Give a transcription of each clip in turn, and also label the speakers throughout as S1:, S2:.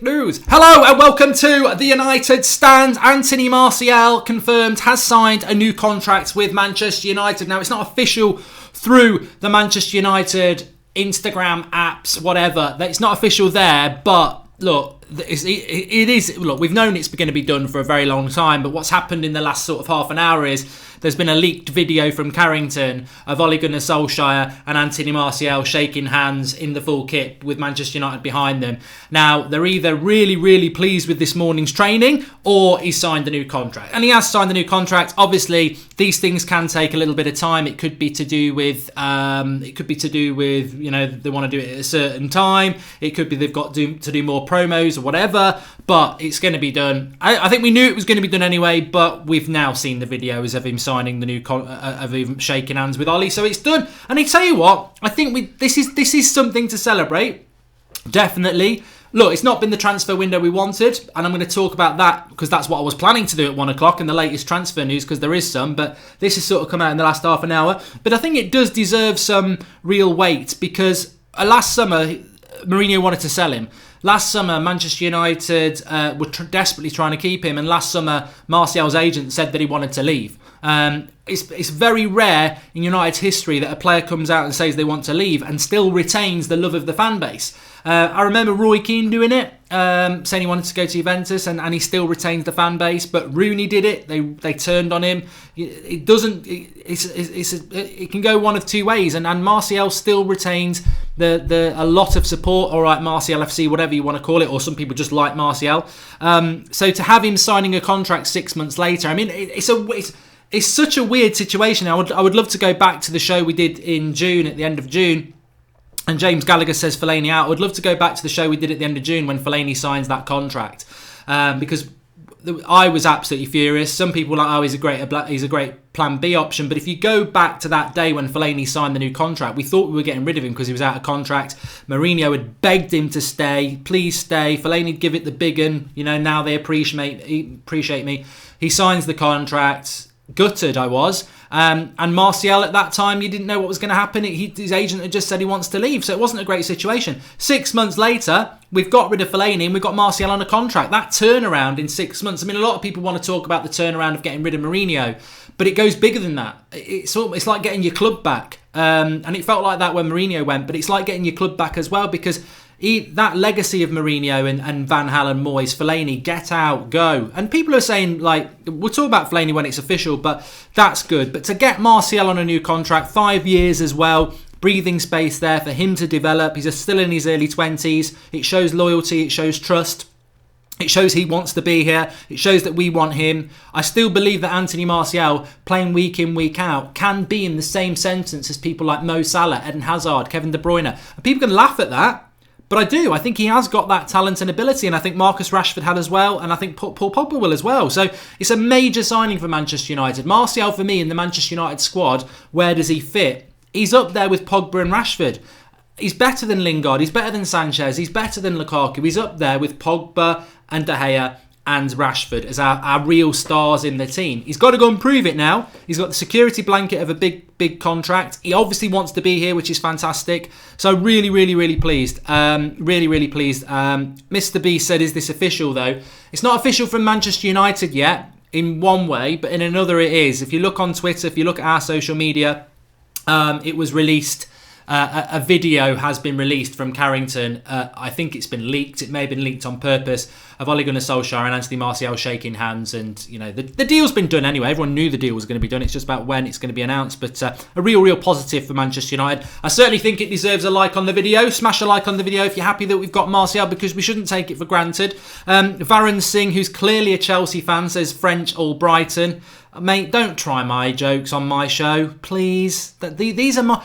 S1: News. Hello and welcome to the United Stand. Antony Marcial confirmed has signed a new contract with Manchester United. Now it's not official through the Manchester United Instagram apps, whatever. It's not official there, but look, it is. Look, we've known it's going to be done for a very long time, but what's happened in the last sort of half an hour is there's been a leaked video from Carrington of Ole Gunnar Solskjaer and Antony Marcial shaking hands in the full kit with Manchester United behind them. Now, they're either really, really pleased with this morning's training or he's signed a new contract. And he has signed a new contract. Obviously, these things can take a little bit of time. It could be to do with, you know, they want to do it at a certain time. It could be they've got to do more promos or whatever, but it's going to be done. I think we knew it was going to be done anyway, but we've now seen the videos of him signing the new of him shaking hands with Ollie, so it's done. And I tell you what, I think this is something to celebrate. Definitely. Look, it's not been the transfer window we wanted, and I'm going to talk about that because that's what I was planning to do at 1 o'clock in the latest transfer news, because there is some, but this has sort of come out in the last half an hour. But I think it does deserve some real weight, because last summer Mourinho wanted to sell him. Last summer, Manchester United were desperately trying to keep him, and last summer, Marcial's agent said that he wanted to leave. It's very rare in United's history that a player comes out and says they want to leave and still retains the love of the fan base. I remember Roy Keane doing it, saying he wanted to go to Juventus, and he still retains the fan base. But Rooney did it; they turned on him. It doesn't. It can go one of two ways, and Marcial still retains a lot of support. All right, Marcial FC, whatever you want to call it, or some people just like Marcial. So to have him signing a contract 6 months later, I mean, it's such a weird situation. I would love to go back to the show we did in June, at the end of June. And James Gallagher says Fellaini out. I would love to go back to the show we did at the end of June when Fellaini signs that contract, because I was absolutely furious. Some people were like, oh, he's a great plan B option. But if you go back to that day when Fellaini signed the new contract, we thought we were getting rid of him because he was out of contract. Mourinho had begged him to stay. Please stay. Fellaini'd give it the big un. You know, now they appreciate me. He signs the contract. Gutted I was. And Marcial at that time, you didn't know what was going to happen. His agent had just said he wants to leave, so it wasn't a great situation. 6 months later, we've got rid of Fellaini and we've got Marcial on a contract. That turnaround in 6 months. I mean, a lot of people want to talk about the turnaround of getting rid of Mourinho, but it goes bigger than that. It's like getting your club back. And it felt like that when Mourinho went, but it's like getting your club back as well, because that legacy of Mourinho and Van Gaal and Moyes, Fellaini, get out, go. And people are saying, like, we'll talk about Fellaini when it's official, but that's good. But to get Marcial on a new contract, 5 years as well, breathing space there for him to develop. He's still in his early 20s. It shows loyalty, it shows trust. It shows he wants to be here. It shows that we want him. I still believe that Antony Marcial, playing week in, week out, can be in the same sentence as people like Mo Salah, Eden Hazard, Kevin De Bruyne. And people can laugh at that, but I do. I think he has got that talent and ability, and I think Marcus Rashford had as well, and I think Paul Pogba will as well. So it's a major signing for Manchester United. Marcial, for me, in the Manchester United squad, where does he fit? He's up there with Pogba and Rashford. He's better than Lingard. He's better than Sanchez. He's better than Lukaku. He's up there with Pogba and De Gea and Rashford as our real stars in the team. He's got to go and prove it now. He's got the security blanket of a big contract. He obviously wants to be here, which is fantastic. So really, really, really pleased. Really pleased. Mr. B said, is this official though? It's not official from Manchester United yet, in one way, but in another it is. If you look on Twitter, if you look at our social media, it was released. A video has been released from Carrington. I think it's been leaked. It may have been leaked on purpose, of Ole Gunnar Solskjaer and Antony Marcial shaking hands. And, you know, the deal's been done anyway. Everyone knew the deal was going to be done. It's just about when it's going to be announced. But a real positive for Manchester United. I certainly think it deserves a like on the video. Smash a like on the video if you're happy that we've got Marcial, because we shouldn't take it for granted. Varun Singh, who's clearly a Chelsea fan, says French all Brighton. Mate, don't try my jokes on my show, please. These are my...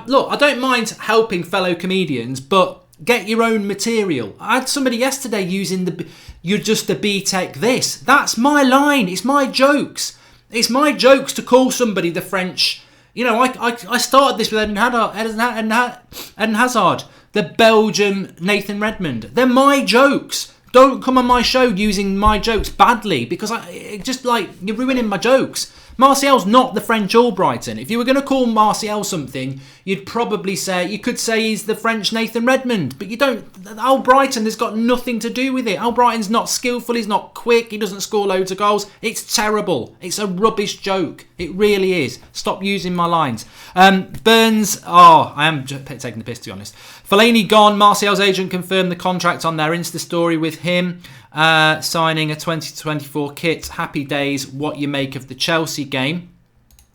S1: Look, I don't mind helping fellow comedians, but get your own material. I had somebody yesterday using you're just a B-Tech this. That's my line. It's my jokes. It's my jokes to call somebody the French... You know, I started this with Eden Hazard, the Belgian Nathan Redmond. They're my jokes. Don't come on my show using my jokes badly, because you're ruining my jokes. Marcial's not the French Albrighton. If you were going to call Marcial something, you'd probably say, you could say he's the French Nathan Redmond, but you don't. Albrighton has got nothing to do with it. Albrighton's not skillful, he's not quick, he doesn't score loads of goals. It's terrible. It's a rubbish joke. It really is. Stop using my lines. Burns, I am taking the piss, to be honest. Fellaini gone. Marcial's agent confirmed the contract on their Insta story with him. Signing a 2024 kit. Happy days. What you make of the Chelsea game.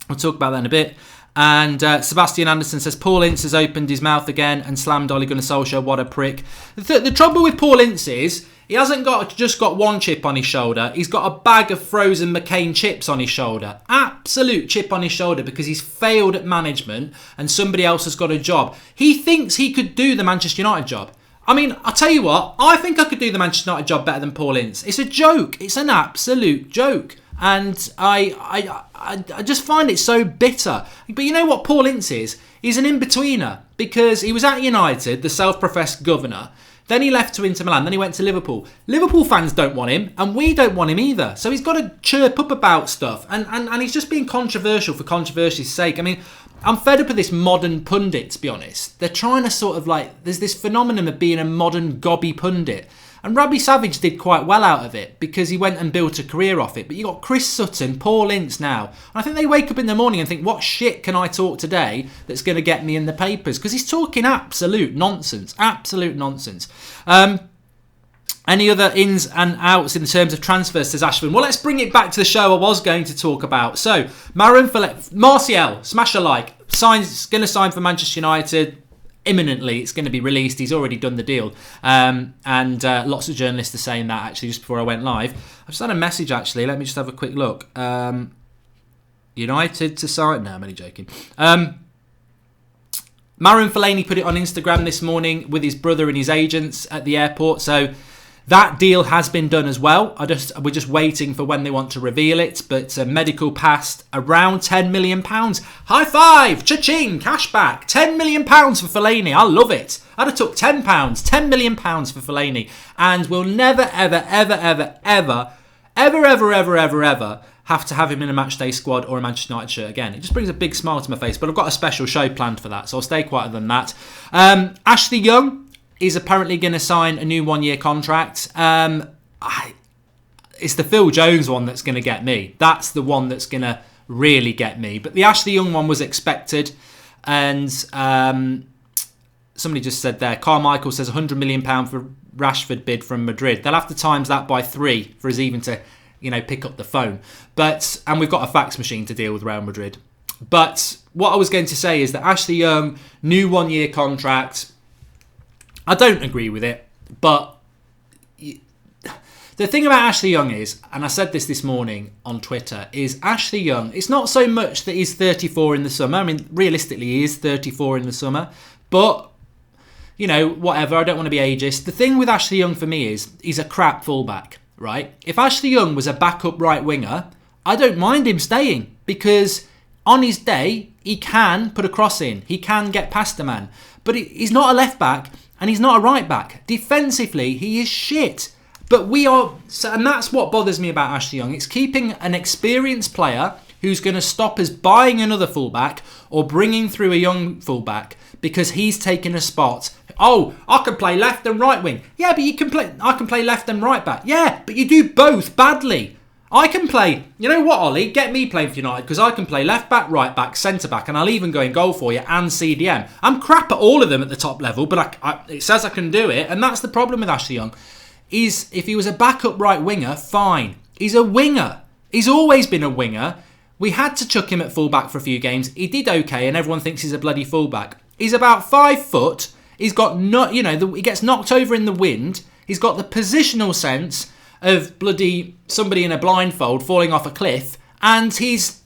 S1: We'll talk about that in a bit. And Sebastian Anderson says Paul Ince has opened his mouth again and slammed Ole Gunnar Solskjaer. What a prick. The trouble with Paul Ince is he hasn't just got one chip on his shoulder. He's got a bag of frozen McCain chips on his shoulder. Absolute chip on his shoulder because he's failed at management and somebody else has got a job. He thinks he could do the Manchester United job. I mean, I'll tell you what, I think I could do the Manchester United job better than Paul Ince. It's a joke. It's an absolute joke. And I just find it so bitter. But you know what Paul Ince is? He's an in-betweener because he was at United, the self-professed governor. Then he left to Inter Milan. Then he went to Liverpool. Liverpool fans don't want him, and we don't want him either. So he's got to chirp up about stuff. And he's just being controversial for controversy's sake. I mean, I'm fed up with this modern pundit, to be honest. They're trying to sort of there's this phenomenon of being a modern gobby pundit. And Robbie Savage did quite well out of it because he went and built a career off it. But you got Chris Sutton, Paul Ince now. And I think they wake up in the morning and think, what shit can I talk today that's going to get me in the papers? Because he's talking absolute nonsense. Absolute nonsense. Any other ins and outs in terms of transfers, says Ashwin? Well, let's bring it back to the show I was going to talk about. So, Marcial, smash a like. Going to sign for Manchester United. Imminently, it's going to be released. He's already done the deal. And lots of journalists are saying that, actually, just before I went live. I've just had a message, actually. Let me just have a quick look. United to sign... No, I'm only joking. Marouane Fellaini put it on Instagram this morning with his brother and his agents at the airport. So that deal has been done as well. We're just waiting for when they want to reveal it. But medical passed around £10 million. High five! Cha-ching! Cash back! £10 million for Fellaini. I love it. I'd have took £10. £10 million for Fellaini. And we'll never, ever, ever, ever, ever, ever, ever, ever, ever, ever have to have him in a matchday squad or a Manchester United shirt again. It just brings a big smile to my face. But I've got a special show planned for that. So I'll stay quieter than that. Ashley Young is apparently going to sign a new one-year contract. It's the Phil Jones one that's going to get me. That's the one that's going to really get me. But the Ashley Young one was expected. And somebody just said there, Carmichael says £100 million for Rashford bid from Madrid. They'll have to times that by 3 for us even to, pick up the phone. And we've got a fax machine to deal with Real Madrid. But what I was going to say is that Ashley Young, new one-year contract... I don't agree with it, but the thing about Ashley Young is, and I said this morning on Twitter, is Ashley Young, it's not so much that he's 34 in the summer. I mean, realistically, he is 34 in the summer, but, whatever, I don't want to be ageist. The thing with Ashley Young for me is he's a crap fullback, right? If Ashley Young was a backup right winger, I don't mind him staying because on his day, he can put a cross in. He can get past a man, but he's not a left back. And he's not a right back. Defensively, he is shit. But and that's what bothers me about Ashley Young. It's keeping an experienced player who's going to stop us buying another fullback or bringing through a young fullback because he's taken a spot. Oh, I can play left and right wing. Yeah, but I can play left and right back. Yeah, but you do both badly. I can play, you know what, Ollie? Get me playing for United because I can play left back, right back, centre back, and I'll even go in goal for you and CDM. I'm crap at all of them at the top level, but it says I can do it, and that's the problem with Ashley Young. If he was a backup right winger, fine. He's a winger. He's always been a winger. We had to chuck him at fullback for a few games. He did okay, and everyone thinks he's a bloody fullback. He's about 5 foot. He's got he gets knocked over in the wind. He's got the positional sense of bloody somebody in a blindfold falling off a cliff, and his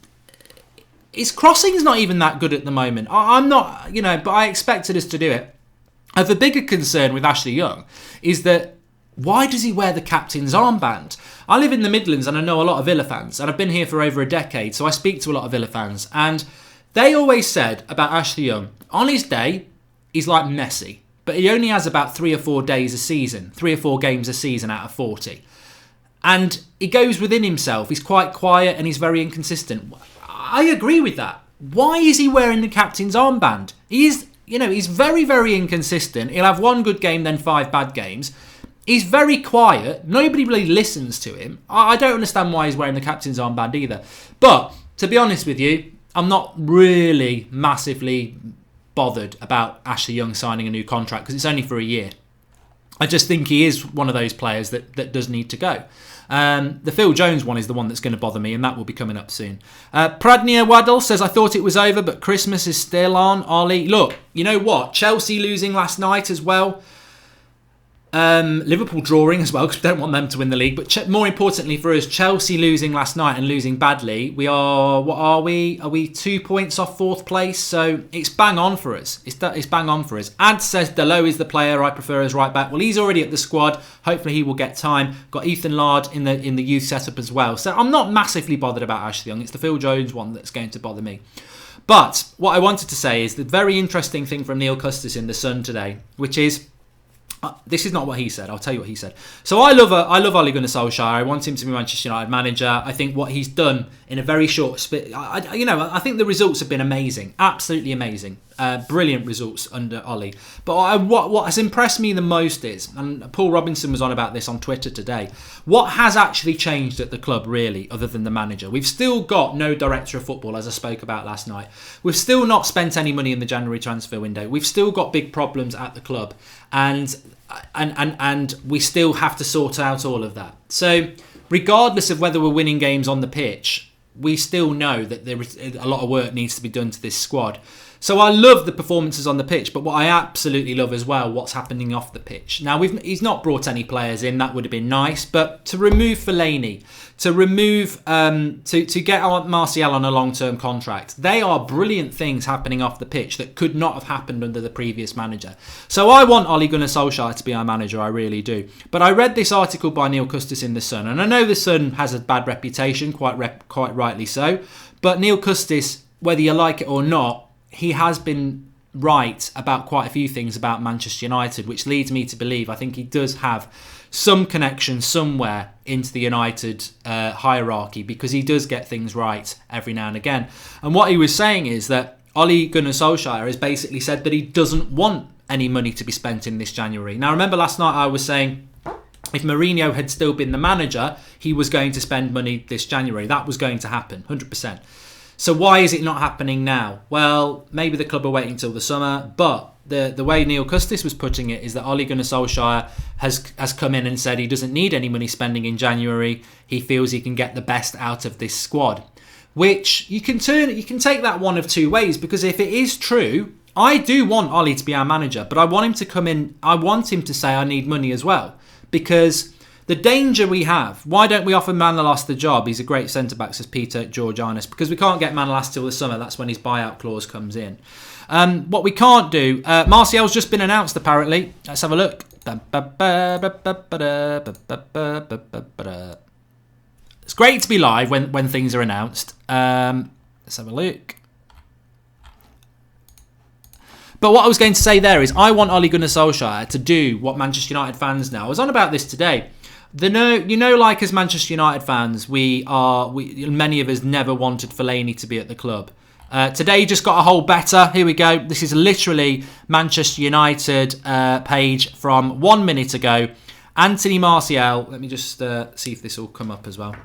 S1: crossing's not even that good at the moment. I'm not, but I expected us to do it. The bigger concern with Ashley Young is that why does he wear the captain's armband? I live in the Midlands and I know a lot of Villa fans, and I've been here for over a decade, so I speak to a lot of Villa fans, and they always said about Ashley Young, on his day, he's like Messi, but he only has about 3 or 4 days a season, 3 or 4 games a season out of 40. And he goes within himself. He's quite quiet and he's very inconsistent. I agree with that. Why is he wearing the captain's armband? He's very, very inconsistent. He'll have one good game, then 5 bad games. He's very quiet. Nobody really listens to him. I don't understand why he's wearing the captain's armband either. But to be honest with you, I'm not really massively bothered about Ashley Young signing a new contract because it's only for a year. I just think he is one of those players that does need to go. The Phil Jones one is the one that's going to bother me, and that will be coming up soon. Pradnia Waddle says, I thought it was over, but Christmas is still on. Ollie, look, you know what? Chelsea losing last night as well. Liverpool drawing as well, because we don't want them to win the league. But more importantly for us, Chelsea losing last night and losing badly. We are, what are we? Are we 2 points off 4th place? So it's bang on for us. It's bang on for us. Ad says Delo is the player I prefer as right back. Well, he's already at the squad. Hopefully he will get time. Got Ethan Lard in the youth setup as well. So I'm not massively bothered about Ashley Young. It's the Phil Jones one that's going to bother me. But what I wanted to say is the very interesting thing from Neil Custis in The Sun today, which is, this is not what he said. I'll tell you what he said. So I love Ole Gunnar Solskjaer. I want him to be Manchester United manager. I think what he's done in a very short spit, I think the results have been amazing, absolutely amazing, brilliant results under Ole. But what has impressed me the most is, and Paul Robinson was on about this on Twitter today, what has actually changed at the club really, other than the manager? We've still got no director of football, as I spoke about last night. We've still not spent any money in the January transfer window. We've still got big problems at the club, and we still have to sort out all of that. So regardless of whether we're winning games on the pitch, we still know that there is a lot of work needs to be done to this squad. So I love the performances on the pitch, but what I absolutely love as well, what's happening off the pitch. Now, he's not brought any players in, that would have been nice, but to remove Fellaini, to get Marcial on a long-term contract, they are brilliant things happening off the pitch that could not have happened under the previous manager. So I want Ole Gunnar Solskjaer to be our manager, I really do. But I read this article by Neil Custis in The Sun, and I know The Sun has a bad reputation, quite rightly so, but Neil Custis, whether you like it or not, he has been right about quite a few things about Manchester United, which leads me to believe I think he does have some connection somewhere into the United hierarchy, because he does get things right every now and again. And what he was saying is that Ole Gunnar Solskjaer has basically said that he doesn't want any money to be spent in this January. Now, remember last night I was saying if Mourinho had still been the manager, he was going to spend money this January. That was going to happen, 100%. So why is it not happening now? Well, maybe the club are waiting till the summer, but the way Neil Custis was putting it is that Ole Gunnar Solskjaer has come in and said he doesn't need any money spending in January. He feels he can get the best out of this squad, which you can take that one of two ways, because if it is true, I do want Ole to be our manager, but I want him to come in. I want him to say I need money as well, because the danger we have, why don't we offer Manolas the job? He's a great centre-back, says Peter Georgianis, because we can't get Manolas till the summer. That's when his buyout clause comes in. What we can't do, Marcial's just been announced apparently. Let's have a look. It's great to be live when things are announced. Let's have a look. But what I was going to say there is I want Ole Gunnar Solskjaer to do what Manchester United fans now. I was on about this today. Like as Manchester United fans, many of us never wanted Fellaini to be at the club. Today just got a whole better. Here we go. This is literally Manchester United page from 1 minute ago. Antony Marcial. Let me just see if this will come up as well.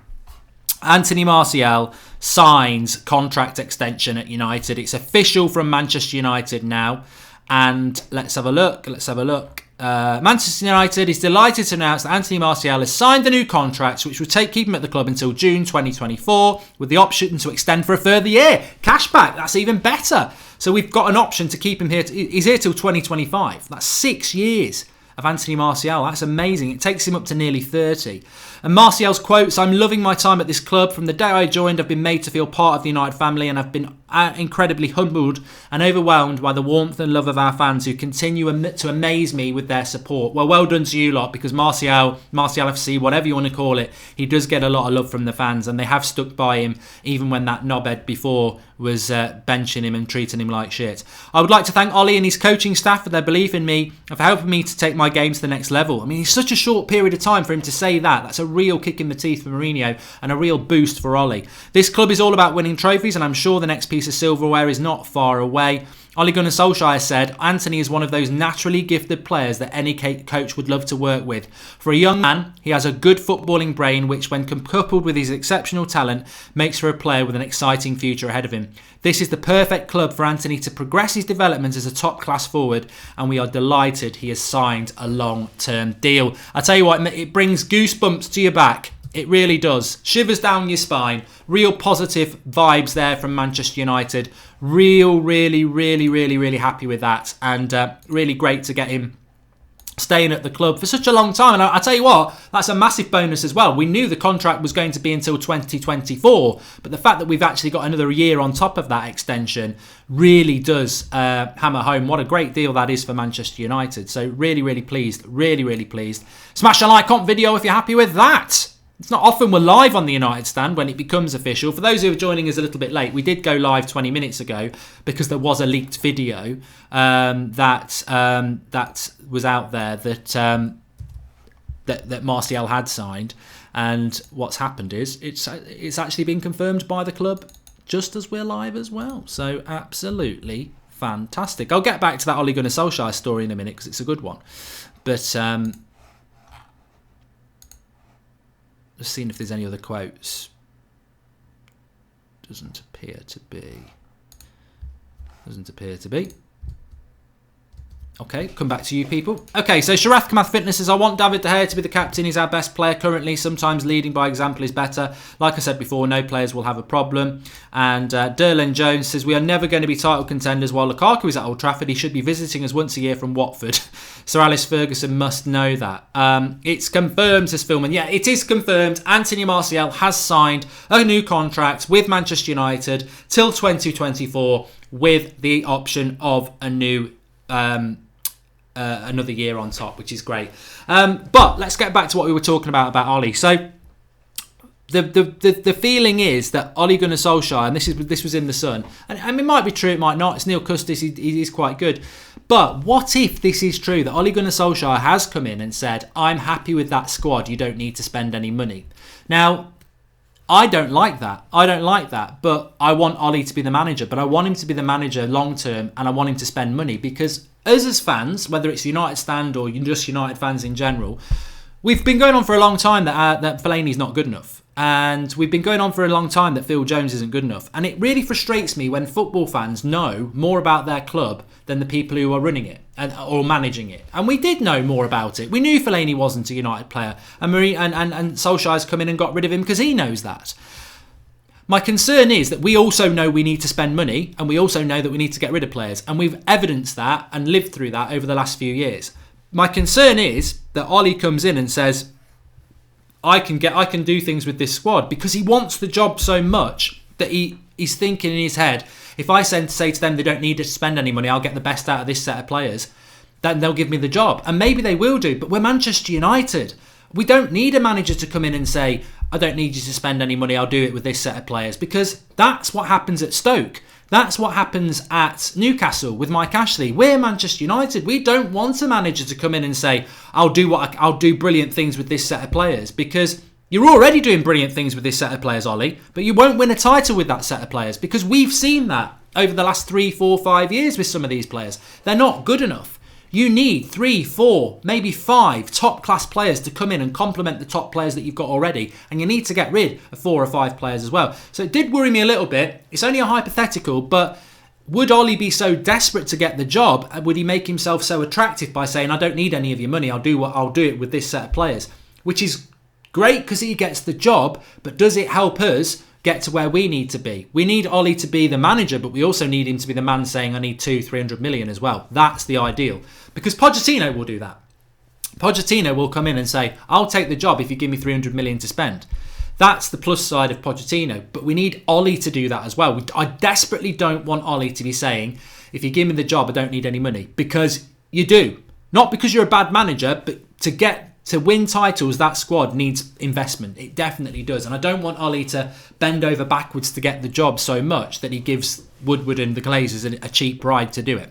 S1: Antony Marcial signs contract extension at United. It's official from Manchester United now. And let's have a look. Manchester United is delighted to announce that Antony Marcial has signed a new contract which will keep him at the club until June 2024 with the option to extend for a further year. Cashback, that's even better. So we've got an option to keep him here. He's here till 2025. That's 6 years of Antony Marcial. That's amazing. It takes him up to nearly 30. And Marcial's quotes, "I'm loving my time at this club. From the day I joined, I've been made to feel part of the United family and I've been incredibly humbled and overwhelmed by the warmth and love of our fans who continue to amaze me with their support. Well done to you lot, because Marcial FC, whatever you want to call it, he does get a lot of love from the fans, and they have stuck by him even when that knobhead before was benching him and treating him like shit. I would like to thank Ollie and his coaching staff for their belief in me and for helping me to take my game to the next level. I mean, it's such a short period of time for him to say that. That's a real kick in the teeth for Mourinho and a real boost for Ollie. This club is all about winning trophies, and I'm sure the next piece of silverware is not far away. Ole Gunnar Solskjaer said, Antony is one of those naturally gifted players that any coach would love to work with. For a young man, he has a good footballing brain, which when coupled with his exceptional talent, makes for a player with an exciting future ahead of him. This is the perfect club for Antony to progress his development as a top-class forward, and we are delighted he has signed a long-term deal. I tell you what, it brings goosebumps to your back. It really does. Shivers down your spine. Real positive vibes there from Manchester United. Really happy with that. And really great to get him staying at the club for such a long time. And I tell you what, that's a massive bonus as well. We knew the contract was going to be until 2024. But the fact that we've actually got another year on top of that extension really does hammer home what a great deal that is for Manchester United. So really pleased. Really pleased. Smash a like on video if you're happy with that. It's not often we're live on the United Stand when it becomes official. For those who are joining us a little bit late, we did go live 20 minutes ago because there was a leaked video that was out there that Marcial had signed. And what's happened is it's actually been confirmed by the club just as we're live as well. So absolutely fantastic. I'll get back to that Ole Gunnar Solskjaer story in a minute because it's a good one. But just seeing if there's any other quotes. Doesn't appear to be. Okay, come back to you people. Okay, so Sharath Kamath Fitness says, I want David De Gea to be the captain. He's our best player currently. Sometimes leading by example is better. Like I said before, no players will have a problem. And Derlin Jones says, we are never going to be title contenders while Lukaku is at Old Trafford. He should be visiting us once a year from Watford. Sir Alex Ferguson must know that. It's confirmed, says Philman. Yeah, it is confirmed. Antony Marcial has signed a new contract with Manchester United till 2024 with the option of a new another year on top, which is great. But let's get back to what we were talking about Ollie. So the feeling is that Ole Gunnar Solskjaer, and this was in the Sun, and it might be true, it might not. It's Neil Custis, he is quite good. But what if this is true, that Ole Gunnar Solskjaer has come in and said, I'm happy with that squad, you don't need to spend any money. Now, I don't like that. But I want Ollie to be the manager. But I want him to be the manager long term, and I want him to spend money, because us as fans, whether it's United Stand or just United fans in general, we've been going on for a long time that Fellaini's not good enough. And we've been going on for a long time that Phil Jones isn't good enough. And it really frustrates me when football fans know more about their club than the people who are running it or managing it. And we did know more about it. We knew Fellaini wasn't a United player. And Solskjaer's come in and got rid of him because he knows that. My concern is that we also know we need to spend money, and we also know that we need to get rid of players. And we've evidenced that and lived through that over the last few years. My concern is that Ollie comes in and says, I can do things with this squad, because he wants the job so much that he's thinking in his head, if I say to them they don't need to spend any money, I'll get the best out of this set of players, then they'll give me the job. And maybe they will do, but we're Manchester United. We don't need a manager to come in and say, I don't need you to spend any money, I'll do it with this set of players, because that's what happens at Stoke. That's what happens at Newcastle with Mike Ashley. We're Manchester United. We don't want a manager to come in and say, I'll do brilliant things with this set of players, because you're already doing brilliant things with this set of players, Ollie, but you won't win a title with that set of players, because we've seen that over the last 3, 4, 5 years with some of these players. They're not good enough. You need 3, 4, maybe 5 top-class players to come in and complement the top players that you've got already. And you need to get rid of 4 or 5 players as well. So it did worry me a little bit. It's only a hypothetical, but would Ollie be so desperate to get the job? Would he make himself so attractive by saying, I don't need any of your money, I'll do it with this set of players? Which is great because he gets the job, but does it help us get to where we need to be? We need Ollie to be the manager, but we also need him to be the man saying, I need 200-300 million as well. That's the ideal. Because Pochettino will do that. Pochettino will come in and say, I'll take the job if you give me 300 million to spend. That's the plus side of Pochettino. But we need Ollie to do that as well. I desperately don't want Ollie to be saying, if you give me the job, I don't need any money. Because you do. Not because you're a bad manager, but to win titles, that squad needs investment. It definitely does. And I don't want Ollie to bend over backwards to get the job so much that he gives Woodward and the Glazers a cheap ride to do it.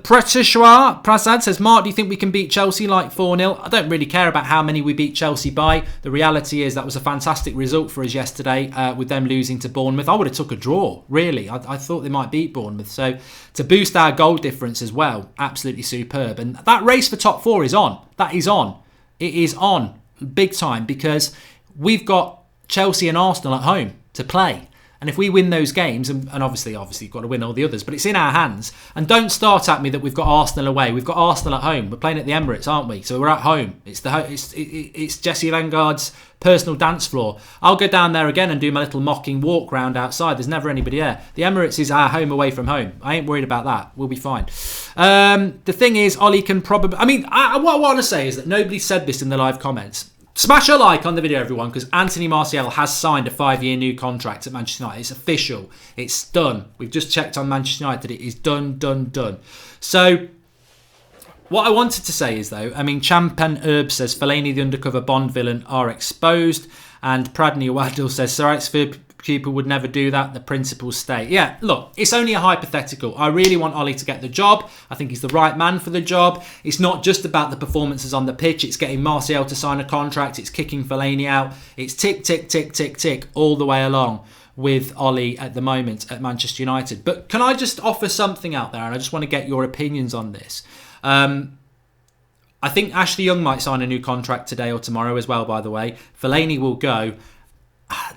S1: Prasad says, Mark, do you think we can beat Chelsea like 4-0? I don't really care about how many we beat Chelsea by. The reality is that was a fantastic result for us yesterday with them losing to Bournemouth. I would have took a draw, really. I thought they might beat Bournemouth. So to boost our goal difference as well, absolutely superb. And that race for top 4 is on. That is on. It is on big time because we've got Chelsea and Arsenal at home to play. And if we win those games, and obviously you've got to win all the others, but it's in our hands. And don't start at me that we've got Arsenal away. We've got Arsenal at home. We're playing at the Emirates, aren't we? So we're at home. It's Jesse Lingard's personal dance floor. I'll go down there again and do my little mocking walk round outside. There's never anybody there. The Emirates is our home away from home. I ain't worried about that. We'll be fine. The thing is, Ollie can probably... what I want to say is that nobody said this in the live comments. Smash a like on the video, everyone, because Antony Marcial has signed a 5-year new contract at Manchester United. It's official. It's done. We've just checked on Manchester United. It is done. So, what I wanted to say is, though, Champan Herb says, Fellaini, the undercover Bond villain, are exposed. And Pradney Waddle says, Sir Alex Cooper would never do that. The principles stay. Yeah, look, it's only a hypothetical. I really want Ollie to get the job. I think he's the right man for the job. It's not just about the performances on the pitch. It's getting Marcial to sign a contract. It's kicking Fellaini out. It's tick, tick, tick, tick, tick all the way along with Ollie at the moment at Manchester United. But can I just offer something out there? And I just want to get your opinions on this. I think Ashley Young might sign a new contract today or tomorrow as well, by the way. Fellaini will go.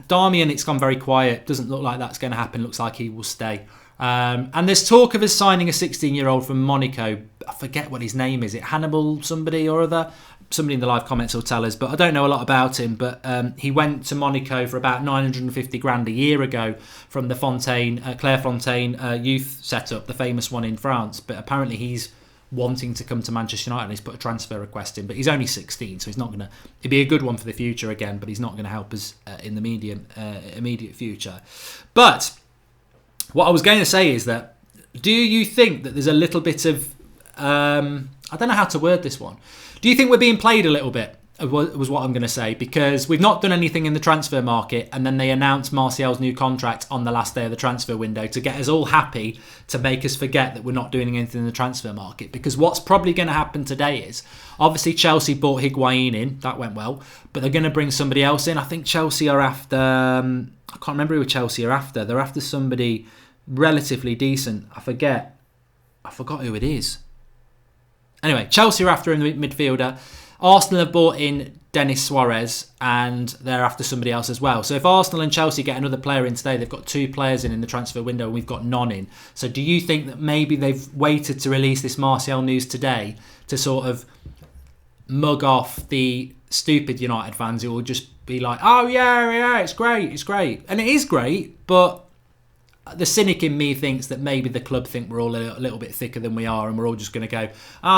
S1: Darmian, it's gone very quiet. Doesn't look like that's going to happen. Looks like he will stay. And there's talk of us signing a 16-year-old from Monaco. I forget what his name is. It Hannibal somebody or other? Somebody in the live comments will tell us. But I don't know a lot about him. But he went to Monaco for about 950 grand a year ago from the Clairefontaine youth setup, the famous one in France. But apparently he's wanting to come to Manchester United and he's put a transfer request in, but he's only 16, so he's not going to... It'd be a good one for the future again, but he's not going to help us in the immediate future. But what I was going to say is that, do you think that there's a little bit of... I don't know how to word this one. Do you think we're being played a little bit? Was what I'm going to say, because we've not done anything in the transfer market, and then they announced Marcial's new contract on the last day of the transfer window to get us all happy, to make us forget that we're not doing anything in the transfer market. Because what's probably going to happen today is, obviously Chelsea bought Higuain in, that went well, but they're going to bring somebody else in. I think Chelsea are after, I can't remember who Chelsea are after. They're after somebody relatively decent. I forgot who it is. Anyway, Chelsea are after a midfielder. Arsenal have bought in Denis Suarez, and they're after somebody else as well. So if Arsenal and Chelsea get another player in today, they've got 2 players in the transfer window, and we've got none in. So do you think that maybe they've waited to release this Marcial news today to sort of mug off the stupid United fans who will just be like, oh yeah, it's great. And it is great, but the cynic in me thinks that maybe the club think we're all a little bit thicker than we are, and we're all just going to go,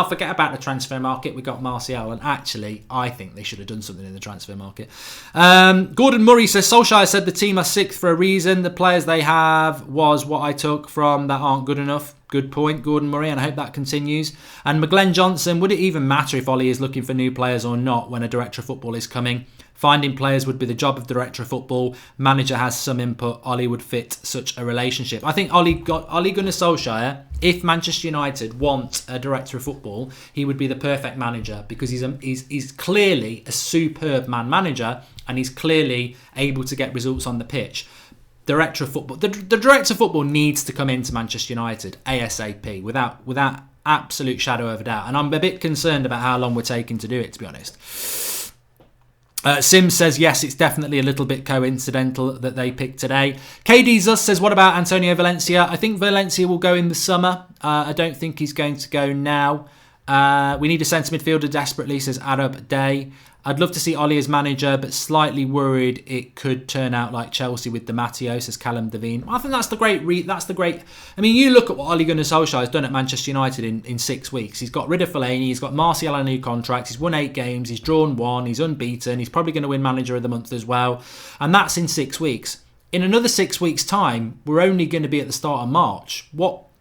S1: forget about the transfer market, we got Marcial. And actually, I think they should have done something in the transfer market. Gordon Murray says, Solskjaer said the team are 6th for a reason. The players they have was what I took from that aren't good enough. Good point, Gordon Murray, and I hope that continues. And McGlenn Johnson, would it even matter if Ollie is looking for new players or not when a director of football is coming? Finding players would be the job of director of football. Manager has some input. Ollie would fit such a relationship. I think Ole Gunnar Solskjaer, if Manchester United want a director of football, he would be the perfect manager, because he's clearly a superb manager, and he's clearly able to get results on the pitch. Director of football. The director of football needs to come into Manchester United ASAP, without absolute shadow of a doubt. And I'm a bit concerned about how long we're taking to do it, to be honest. Sims says, yes, it's definitely a little bit coincidental that they picked today. KD Zus says, what about Antonio Valencia? I think Valencia will go in the summer. I don't think he's going to go now. We need a centre midfielder desperately, says Arab Day. I'd love to see Ollie as manager, but slightly worried it could turn out like Chelsea with Di Matteo, says Callum Devine. I think that's the great. I mean, you look at what Ole Gunnar Solskjaer has done at Manchester United in 6 weeks. He's got rid of Fellaini, he's got Marcial on a new contract, he's won 8 games, he's drawn 1, he's unbeaten, he's probably going to win Manager of the Month as well. And that's in 6 weeks. In another 6 weeks' time, we're only going to be at the start of March.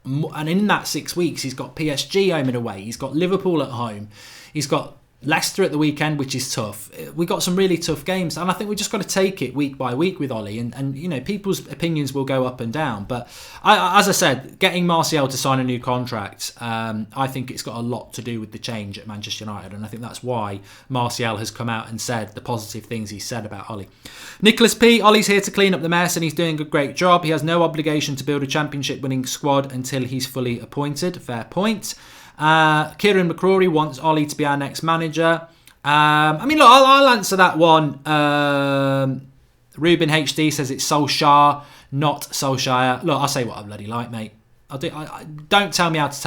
S1: And in that 6 weeks, he's got PSG home and away, he's got Liverpool at home, he's got Leicester at the weekend, which is tough. We got some really tough games, and I think we just got to take it week by week with Ollie. And you know, people's opinions will go up and down. But as I said, getting Marcial to sign a new contract, I think it's got a lot to do with the change at Manchester United, and I think that's why Marcial has come out and said the positive things he said about Ollie. Nicholas P. Ollie's here to clean up the mess, and he's doing a great job. He has no obligation to build a championship-winning squad until he's fully appointed. Fair point. Kieran McCrory wants Ollie to be our next manager. I mean, look, I'll answer that one. Ruben HD says it's Solskjaer, not Solskjaer. Look, I'll say what I bloody like, mate. Don't tell me how to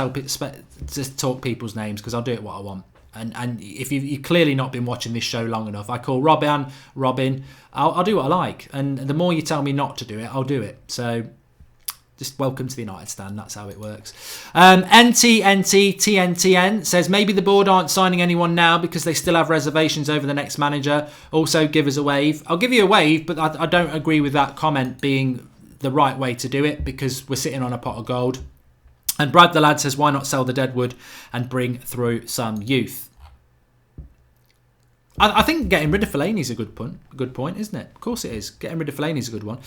S1: talk people's names, because I'll do it what I want. And if you've clearly not been watching this show long enough, I call Robin. I'll do what I like. And the more you tell me not to do it, I'll do it. So just welcome to the United Stand. That's how it works. NTNTTNTN says maybe the board aren't signing anyone now because they still have reservations over the next manager. Also, give us a wave. I'll give you a wave, but I don't agree with that comment being the right way to do it, because we're sitting on a pot of gold. And Brad the Lad says, why not sell the deadwood and bring through some youth? I think getting rid of Fellaini is a good point, isn't it? Of course it is. Getting rid of Fellaini is a good one,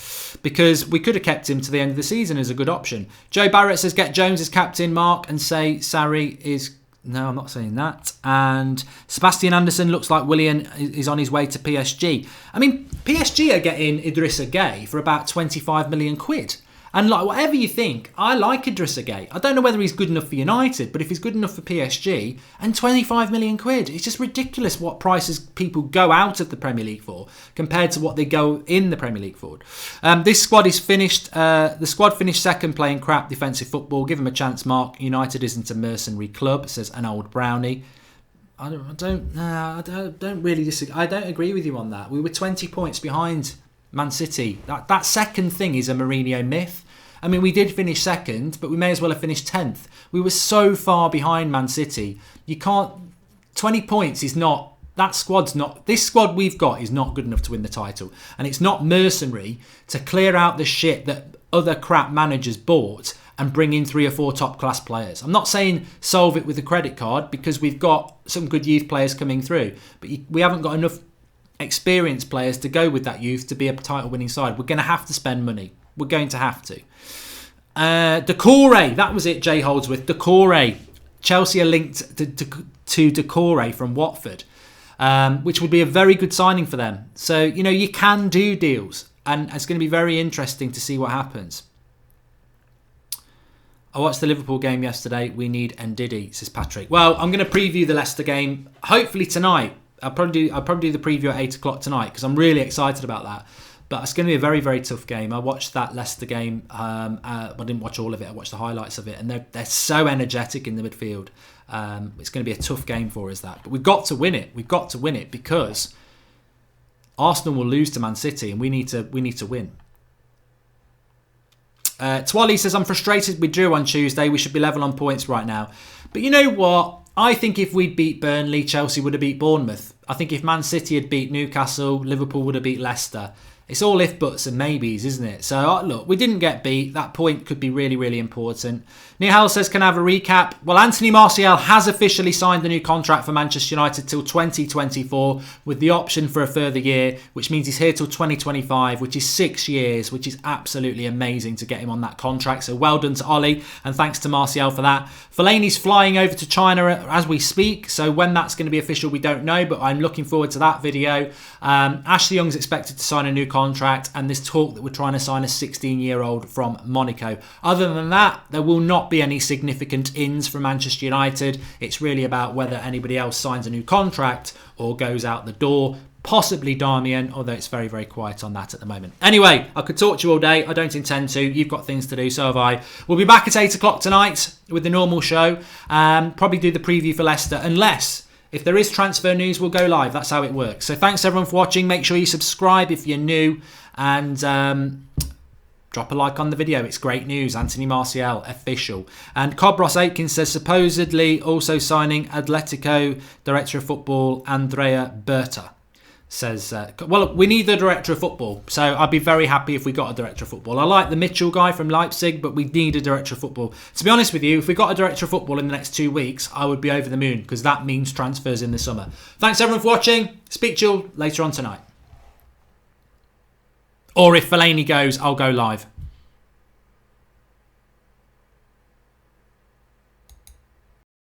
S1: because we could have kept him to the end of the season as a good option. Joe Barrett says, get Jones as captain, Mark, and say Sarri is... No, I'm not saying that. And Sebastian Anderson looks like Willian is on his way to PSG. I mean, PSG are getting Idrissa Gueye for about 25 million quid. And like, whatever you think, I like Idrissa Gueye. I don't know whether he's good enough for United, but if he's good enough for PSG, and 25 million quid, it's just ridiculous what prices people go out of the Premier League for compared to what they go in the Premier League for. This squad is finished. The squad finished second, playing crap defensive football. Give them a chance, Mark. United isn't a mercenary club, says an old brownie. I don't really disagree. I don't agree with you on that. We were 20 points behind Man City. That second thing is a Mourinho myth. I mean, we did finish second, but we may as well have finished 10th. We were so far behind Man City. You can't... 20 points is not... That squad's not... This squad we've got is not good enough to win the title. And it's not mercenary to clear out the shit that other crap managers bought and bring in 3 or 4 top-class players. I'm not saying solve it with a credit card, because we've got some good youth players coming through. But we haven't got enough experienced players to go with that youth to be a title-winning side. We're going to have to spend money. We're going to have to. Decore, that was it, Jay Holdsworth. Decore. Chelsea are linked to Decore from Watford, which would be a very good signing for them. So, you know, you can do deals, and it's going to be very interesting to see what happens. I watched the Liverpool game yesterday. We need Ndidi, says Patrick. Well, I'm going to preview the Leicester game, hopefully tonight. I'll probably do the preview at 8 o'clock tonight, because I'm really excited about that. But it's going to be a very, very tough game. I watched that Leicester game. I didn't watch all of it. I watched the highlights of it. And they're so energetic in the midfield. It's going to be a tough game for us, that. But we've got to win it. We've got to win it, because Arsenal will lose to Man City, and we need to win. Twally says, I'm frustrated we drew on Tuesday. We should be level on points right now. But you know what? I think if we'd beat Burnley, Chelsea would have beat Bournemouth. I think if Man City had beat Newcastle, Liverpool would have beat Leicester. It's all if, buts and maybes, isn't it? So, look, we didn't get beat. That point could be really, really important. Nihal says, can I have a recap? Well, Antony Marcial has officially signed the new contract for Manchester United till 2024 with the option for a further year, which means he's here till 2025, which is 6 years, which is absolutely amazing to get him on that contract. So well done to Ollie, and thanks to Marcial for that. Fellaini's flying over to China as we speak, so when that's going to be official, we don't know, but I'm looking forward to that video. Ashley Young's expected to sign a new contract, and this talk that we're trying to sign a 16-year-old from Monaco. Other than that, there will not be any significant ins from Manchester United. It's really about whether anybody else signs a new contract or goes out the door. Possibly Darmian, although it's very, very quiet on that at the moment. Anyway, I could talk to you all day. I don't intend to. You've got things to do, so have I. We'll be back at 8 o'clock tonight with the normal show. Probably do the preview for Leicester, unless If there is transfer news, we'll go live. That's how it works. So thanks everyone for watching. Make sure you subscribe if you're new, and drop a like on the video. It's great news. Antony Marcial official. And Cobros Aikens says supposedly also signing Atletico Director of Football Andrea Berta. Says, well, we need the Director of Football. So I'd be very happy if we got a Director of Football. I like the Mitchell guy from Leipzig, but we need a Director of Football. To be honest with you, if we got a Director of Football in the next 2 weeks, I would be over the moon, because that means transfers in the summer. Thanks everyone for watching. Speak to you later on tonight. Or if Fellaini goes, I'll go live.